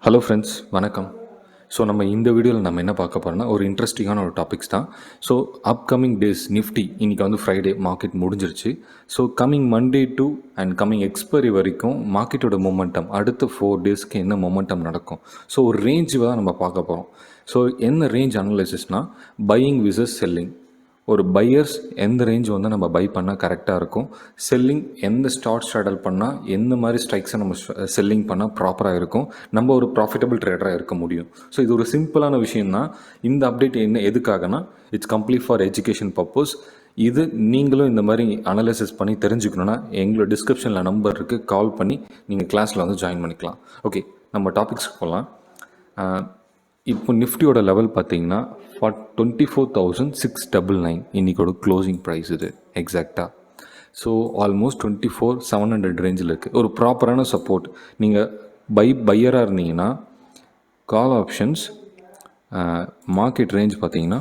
Hello friends, வணக்கம். So நம்ம இந்த வீடியோவில் நம்ம என்ன பார்க்க போகிறோம்னா ஒரு இன்ட்ரெஸ்டிங்கான ஒரு டாபிக்ஸ் தான். ஸோ அப்கமிங் டேஸ் நிஃப்டி இன்றைக்கி வந்து ஃப்ரைடே மார்க்கெட் முடிஞ்சிருச்சு. So coming Monday to and coming expiry வரைக்கும் மார்க்கெட்டோட மொமெண்டம் அடுத்த 4 டேஸ்க்கு என்ன மொமெண்டம் நடக்கும். ஸோ ஒரு ரேஞ்சு தான் நம்ம பார்க்க போகிறோம். ஸோ என்ன ரேஞ்ச் அனலைசிஸ்னால் பையிங் விசஸ் செல்லிங். ஒரு பையர்ஸ் எந்த ரேஞ்ச் வந்து நம்ம பை பண்ணால் கரெக்டாக இருக்கும், செல்லிங் எந்த ஸ்டார்டல் பண்ணால் எந்த மாதிரி ஸ்ட்ரைக்ஸை நம்ம செல்லிங் பண்ணால் ப்ராப்பராக இருக்கும், நம்ம ஒரு ப்ராஃபிட்டபிள் ட்ரேடராக இருக்க முடியும். ஸோ இது ஒரு சிம்பிளான விஷயம்தான். இந்த அப்டேட் என்ன எதுக்காகனா it's complete for education purpose. இது நீங்களும் இந்த மாதிரி அனலைசிஸ் பண்ணி தெரிஞ்சுக்கணுன்னா எங்களோட டிஸ்கிரிப்ஷனில் நம்பர் இருக்குது, கால் பண்ணி நீங்கள் கிளாஸில் வந்து ஜாயின் பண்ணிக்கலாம். ஓகே, நம்ம டாபிக்ஸ்க்கு போகலாம். இப்போ நிஃப்டியோட லெவல் பார்த்தீங்கன்னா 24,699 இன்றைக்கோட க்ளோசிங் ப்ரைஸ் இது எக்ஸாக்டாக. ஸோ ஆல்மோஸ்ட் 24,700 ரேஞ்சில் இருக்குது. ஒரு ப்ராப்பரான சப்போர்ட். நீங்கள் பையராக இருந்தீங்கன்னா கால் ஆப்ஷன்ஸ் மார்க்கெட் ரேஞ்ச் பார்த்தீங்கன்னா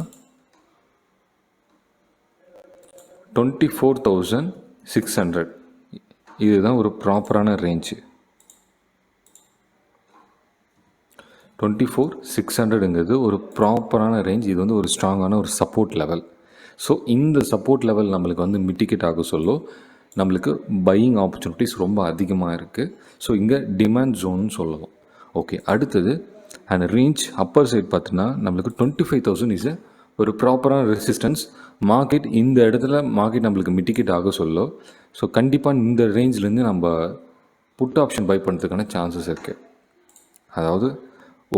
24,600 இதுதான் ஒரு ப்ராப்பரான ரேஞ்சு. 24,600ங்கிறது ஒரு ப்ராப்பரான ரேஞ்ச். இது வந்து ஒரு ஸ்ட்ராங்கான ஒரு சப்போர்ட் லெவல். ஸோ இந்த சப்போர்ட் லெவல் நம்மளுக்கு வந்து மிட்டிகேட் ஆக சொல்ல நம்மளுக்கு பையிங் ஆப்பர்ச்சுனிட்டிஸ் ரொம்ப அதிகமாக இருக்குது. ஸோ இங்கே டிமாண்ட் ஜோன்னு சொல்லலாம். ஓகே, அடுத்தது அண்ட் ரேஞ்ச் அப்பர் சைட் பார்த்தீங்கன்னா நம்மளுக்கு 25,000 இஸ் ஒரு ப்ராப்பரான ரெசிஸ்டன்ஸ். மார்க்கெட் இந்த இடத்துல மார்க்கெட் நம்மளுக்கு மிட்டிகேட் ஆக சொல்ல ஸோ கண்டிப்பாக இந்த ரேஞ்சிலேருந்து நம்ம புட் ஆப்ஷன் பை பண்ணுறதுக்கான சான்சஸ் இருக்குது. அதாவது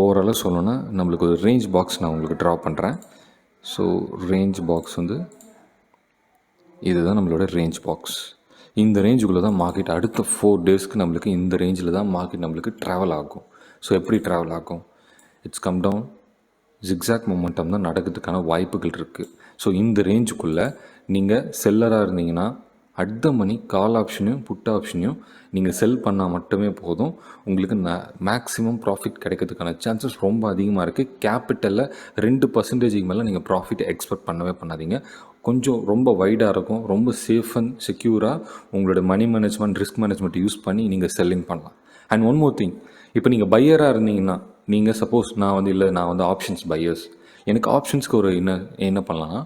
ஓவராலாக சொல்லணும்னா நம்மளுக்கு ஒரு ரேஞ்ச் பாக்ஸ் நான் உங்களுக்கு ட்ரா பண்ணுறேன். ஸோ ரேஞ்ச் பாக்ஸ் வந்து இதுதான் நம்மளோட ரேஞ்ச் பாக்ஸ். இந்த ரேஞ்சுக்குள்ளே தான் மார்க்கெட் அடுத்த 4 டேஸ்க்கு நம்மளுக்கு இந்த ரேஞ்சில் தான் மார்க்கெட் நம்மளுக்கு ட்ராவல் ஆகும். ஸோ எப்படி ட்ராவல் ஆகும்? It's come down, zigzag momentum தான் நடக்கிறதுக்கான வாய்ப்புகள் இருக்குது. ஸோ இந்த ரேஞ்சுக்குள்ளே நீங்கள் செல்லராக இருந்தீங்கன்னா at the money call ஆப்ஷனையும் put ஆப்ஷனையும் நீங்கள் செல் பண்ணால் மட்டுமே போதும். உங்களுக்கு மேக்ஸிமம் ப்ராஃபிட் கிடைக்கிறதுக்கான சான்சஸ் ரொம்ப அதிகமாக இருக்குது. கேபிட்டலில் 2% மேலே நீங்கள் ப்ராஃபிட் எக்ஸ்பெக்ட் பண்ணவே பண்ணாதீங்க. கொஞ்சம் ரொம்ப வைடாக இருக்கும், ரொம்ப சேஃப் அண்ட் செக்யூராக உங்களோட money management, risk management use பண்ணி நீங்கள் செல்லிங் பண்ணலாம். அண்ட் ஒன் மோர் திங், இப்போ நீங்கள் பையராக இருந்தீங்கன்னா நீங்கள் சப்போஸ் நான் வந்து ஆப்ஷன்ஸ் பையர்ஸ், எனக்கு ஆப்ஷன்ஸ்க்கு என்ன பண்ணலாம்னா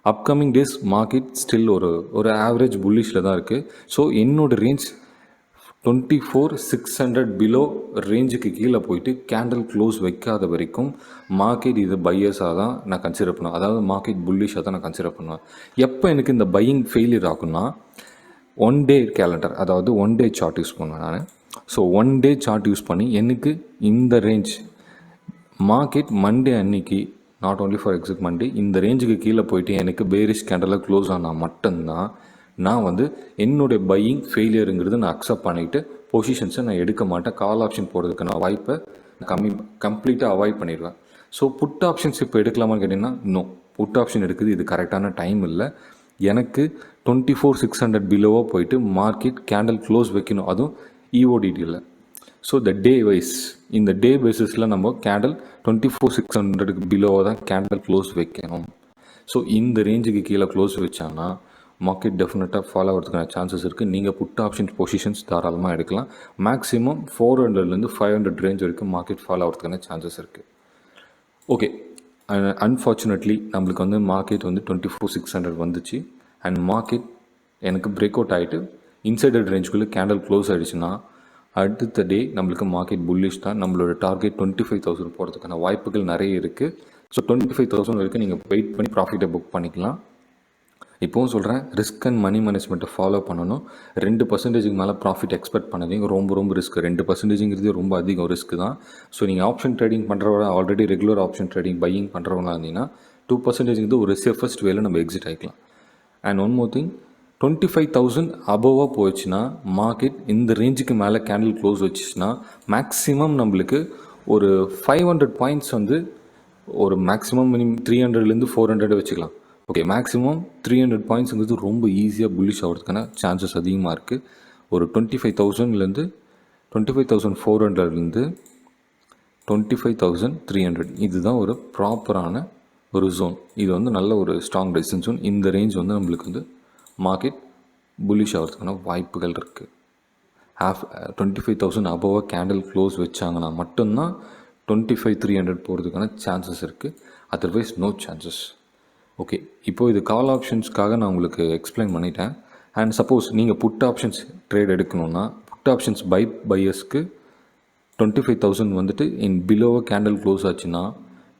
அப்கமிங் டேஸ் மார்க்கெட் ஸ்டில் ஒரு ஆவரேஜ் புல்லிஷில் தான் இருக்குது. ஸோ என்னோடய ரேஞ்ச் 24,600 பிலோ ரேஞ்சுக்கு கீழே போயிட்டு கேண்டில் க்ளோஸ் வைக்காத வரைக்கும் மார்க்கெட் இது பையர்ஸாக தான் நான் கன்சிடர் பண்ணுவேன். அதாவது மார்க்கெட் புல்லிஷாக தான் நான் கன்சிடர் பண்ணுவேன். எப்போ எனக்கு இந்த பையிங் ஃபெயிலியர் ஆகும்னா 1 டே கேலண்டர், அதாவது 1 டே சார்ட் யூஸ் பண்ணுவேன் நான். ஸோ 1 டே சார்ட் யூஸ் பண்ணி எனக்கு இந்த ரேஞ்ச் மார்க்கெட் மண்டே அன்னைக்கு, not only for exact Monday, இந்த ரேஞ்சுக்கு கீழே போயிட்டு எனக்கு பேரிஷ் கேண்டலில் க்ளோஸ் ஆனால் மட்டும்தான் நான் வந்து என்னுடைய பையிங் ஃபெயிலியருங்கிறது நான் அக்செப்ட் பண்ணிவிட்டு பொசிஷன்ஸை நான் எடுக்க மாட்டேன். கால் ஆப்ஷன் போடுறதுக்கான வாய்ப்பை கம்ப்ளீட்டாக அவாய்ட் பண்ணிடுவேன். ஸோ புட் ஆப்ஷன்ஸ் இப்போ எடுக்கலாமான்னு கேட்டிங்கன்னா நோ, புட் ஆப்ஷன் எடுக்குது இது கரெக்டான டைம் இல்லை. எனக்கு 24,600 பிலோவாக போயிட்டு மார்க்கெட் கேண்டில் க்ளோஸ் வைக்கணும், அதுவும் இஓடிடியில். ஸோ இந்த டே பேசிஸில் நம்ம கேண்டில் 24,600க்கு பிலோவாக தான் கேண்டில் க்ளோஸ் வைக்கணும். ஸோ இந்த ரேஞ்சுக்கு கீழே க்ளோஸ் வச்சாங்கன்னா மார்க்கெட் டெஃபினட்டாக ஃபாலோ ஆகிறதுக்கான சான்சஸ் இருக்குது. நீங்கள் புட் ஆப்ஷன்ஸ் பொசிஷன்ஸ் தாராளமாக எடுக்கலாம். மேக்ஸிமம் 400லேருந்து 500 ரேஞ்ச் வரைக்கும் மார்க்கெட் ஃபாலோ ஆகிறதுக்கான சான்சஸ் இருக்குது. ஓகே, அன்ஃபார்ச்சுனேட்லி நம்மளுக்கு வந்து மார்க்கெட் வந்து 24,600 வந்துச்சு. அண்ட் மார்க்கெட் எனக்கு பிரேக் அவுட் ஆகிட்டு இன்சைடட் ரேஞ்சுக்குள்ளே கேண்டில் க்ளோஸ் ஆகிடுச்சுன்னா அடுத்த டே நம்மளுக்கு மார்க்கெட் புல்லிஷ் தான். நம்மளோட டார்கெட் 25,000 போகிறதுக்கான வாய்ப்புகள் நிறைய இருக்குது. ஸோ 25,000 வரைக்கும் நீங்கள் வெயிட் பண்ணி ப்ராஃபிட்டை புக் பண்ணிக்கலாம். இப்போவும் சொல்கிறேன், ரிஸ்க் அண்ட் மணி மேனேஜ்மெண்ட்டை ஃபாலோ பண்ணணும். 2% மேலே ப்ராஃபிட் எக்ஸ்பெக்ட் பண்ணாதீங்க, ரொம்ப ரிஸ்க். 2%ங்கிறது ரொம்ப அதிகம் ரிஸ்க் தான். ஸோ நீங்கள் ஆப்ஷன் ட்ரேடிங் பண்ணுறவங்க, already regular option trading buying பண்ணுறவங்களா இருந்தீங்கன்னா 2%ங்கிறது ஒரு சேஃபஸ்ட் வேலை நம்ம எக்ஸிட் ஆகிக்கலாம். அண்ட் ஒன் மோர் திங், 25,000 அபோவாக போயிடுச்சுன்னா மார்க்கெட் இந்த ரேஞ்சுக்கு மேலே கேண்டில் க்ளோஸ் வச்சுச்சுன்னா மேக்ஸிமம் நம்மளுக்கு ஒரு 500 பாயிண்ட்ஸ் வந்து ஒரு மேக்ஸிமம் மினிமம் 300லேருந்து 400 வச்சுக்கலாம். ஓகே, மேக்ஸிமம் 300 பாயிண்ட்ஸுங்கிறது ரொம்ப ஈஸியாக புல்லிஷ் ஆகிறதுக்கான சான்சஸ் அதிகமாக இருக்குது. ஒரு 25,000லேருந்து 25,400லேருந்து 25,300 இதுதான் ஒரு ப்ராப்பரான ஒரு ஜோன். இது வந்து நல்ல ஒரு ஸ்ட்ராங் ரெசிஸ்டன்ஸ் ஜோன். இந்த ரேஞ்ச் வந்து நம்மளுக்கு வந்து மார்க்கெட் புல்லிஷ் ஆகிறதுக்கான வாய்ப்புகள் இருக்குது. 25,000 அபோவாக கேண்டில் க்ளோஸ் வச்சாங்கன்னா மட்டும்தான் 25,300 போகிறதுக்கான சான்சஸ் இருக்குது. Otherwise no chances. ஓகே, இப்போது இது கால் ஆப்ஷன்ஸ்க்காக நான் உங்களுக்கு எக்ஸ்பிளைன் பண்ணிட்டேன். அண்ட் சப்போஸ் நீங்கள் புட் ஆப்ஷன்ஸ் ட்ரேட் எடுக்கணுன்னா புட் ஆப்ஷன்ஸ் பையர்ஸ்க்கு 25,000 வந்துட்டு பிலோவாக கேண்டில் க்ளோஸ் ஆச்சுன்னா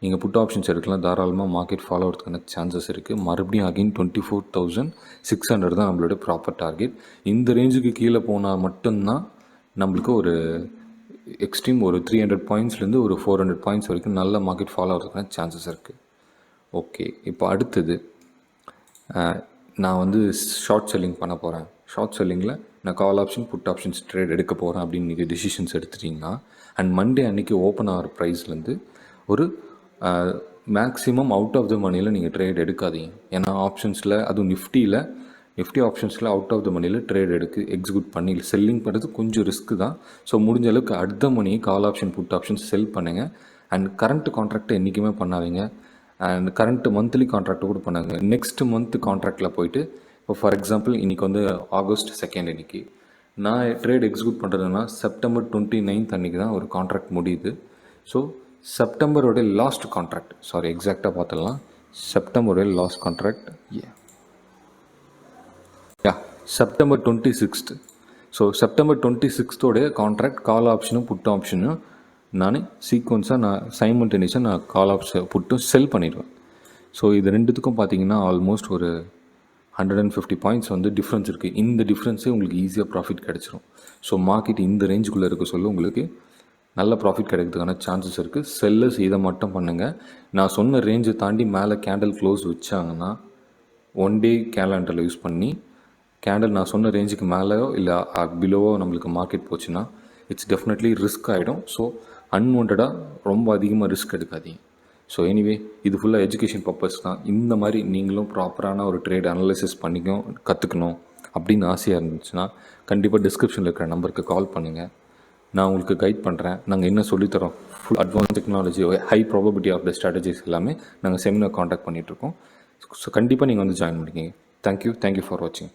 நீங்கள் புட் ஆப்ஷன்ஸ் எடுக்கலாம். தாராளமாக மார்க்கெட் ஃபாலோ ஆகிறதுக்கான சான்சஸ் இருக்குது. மறுபடியும் அகைன் 24,600 தான் நம்மளோட ப்ராப்பர் டார்கெட். இந்த ரேஞ்சுக்கு கீழே போனால் மட்டும்தான் நம்மளுக்கு ஒரு எக்ஸ்ட்ரீம் ஒரு 300 பாயிண்ட்ஸ்லேருந்து ஒரு 400 பாயிண்ட்ஸ் வரைக்கும் நல்ல மார்க்கெட் ஃபாலோ ஆகிறதுக்கான சான்சஸ் இருக்குது. ஓகே, இப்போ அடுத்தது நான் வந்து ஷார்ட் செல்லிங் பண்ண போகிறேன். ஷார்ட் செல்லிங்கில் நான் call option put options trade எடுக்க போகிறேன் அப்படின்னு நீங்கள் டெசிஷன்ஸ் எடுத்துட்டிங்கன்னா அண்ட் மண்டே அன்றைக்கி ஓப்பன் ஆகிற ப்ரைஸ்லேருந்து ஒரு மேக்ஸிமம் அவுட் ஆஃப் த மணியில் நீங்கள் ட்ரேட் எடுக்காதீங்க. ஏன்னா ஆப்ஷன்ஸில் அதுவும் நிஃப்டி ஆப்ஷன்ஸில் அவுட் ஆஃப் த மணியில் ட்ரேட் எக்ஸிக்யூட் பண்ணி செல்லிங் பண்ணுறது கொஞ்சம் ரிஸ்க்கு தான். ஸோ முடிஞ்ச அளவுக்கு அடுத்த மணியை கால் ஆப்ஷன் புட் ஆப்ஷன்ஸ் செல் பண்ணுங்கள். அண்ட் கரண்ட் கான்ட்ராக்டை என்றைக்குமே பண்ணாதீங்க. அண்ட் கரண்ட் மந்த்லி கான்ட்ராக்டை கூட பண்ணாங்க. நெக்ஸ்ட் மந்த் கான்ட்ராக்டில் போயிட்டு இப்போ ஃபார் எக்ஸாம்பிள் இன்றைக்கி வந்து August 2 இன்றைக்கி நான் ட்ரேட் எக்ஸிக்யூட் பண்ணுறதுன்னா September 29 அன்றைக்கி தான் ஒரு கான்ட்ராக்ட் முடியுது. ஸோ செப்டம்பரோட லாஸ்ட் கான்ட்ராக்ட், சாரி எக்ஸாக்டாக பார்த்துடலாம். செப்டம்பரோட last contract September 26. So September 26 contract call ஆப்ஷனும் புட் ஆப்ஷனும் நான் சீக்வன்ஸாக சைமல்டேனியஸாக நான் கால் ஆப்ஷன் புட்டும் செல் பண்ணிடுவேன். ஸோ இது ரெண்டுத்துக்கும் பார்த்தீங்கன்னா ஆல்மோஸ்ட் ஒரு 150 பாயிண்ட்ஸ் வந்து டிஃப்ரென்ஸ் இருக்குது. இந்த டிஃப்ரென்ஸே உங்களுக்கு ஈஸியாக ப்ராஃபிட் கிடச்சிரும். ஸோ மார்க்கெட் இந்த ரேஞ்சுக்குள்ளே இருக்க சொல்ல உங்களுக்கு நல்ல ப்ராஃபிட் கிடைக்கிறதுக்கான சான்சஸ் இருக்குது. செல்லர்ஸ் இதை மட்டும் பண்ணுங்கள். நான் சொன்ன ரேஞ்சை தாண்டி மேலே கேண்டில் க்ளோஸ் வச்சாங்கன்னா 1 டே கேலண்டரில் யூஸ் பண்ணி கேண்டில் நான் சொன்ன ரேஞ்சுக்கு மேலேயோ இல்லை பிலோவோ நம்மளுக்கு மார்க்கெட் போச்சுன்னா இட்ஸ் டெஃபினெட்லி ரிஸ்க் ஆகிடும். ஸோ அன்வான்டாக ரொம்ப அதிகமாக ரிஸ்க் எடுக்காதீங்க. ஸோ எனிவே இது ஃபுல்லாக எஜுகேஷன் பர்பஸ் தான். இந்த மாதிரி நீங்களும் ப்ராப்பரான ஒரு ட்ரேட் அனலைசிஸ் கற்றுக்கணும் அப்படின்னு ஆசையாக இருந்துச்சுன்னா கண்டிப்பாக டிஸ்கிரிப்ஷனில் இருக்கிற நம்பருக்கு கால் பண்ணுங்கள். நான் உங்களுக்கு கைட் பண்ணுறேன். நாங்கள் என்ன சொல்லித்தரோம், full advance technology, high probability of the strategies எல்லாமே நாங்கள் செமினார் காண்டாக்ட் பண்ணிகிட்ருக்கோம். ஸோ கண்டிப்பாக நீங்கள் வந்து ஜாயின் பண்ணிக்கிங்க. தேங்க்யூ ஃபார் வாட்சிங்.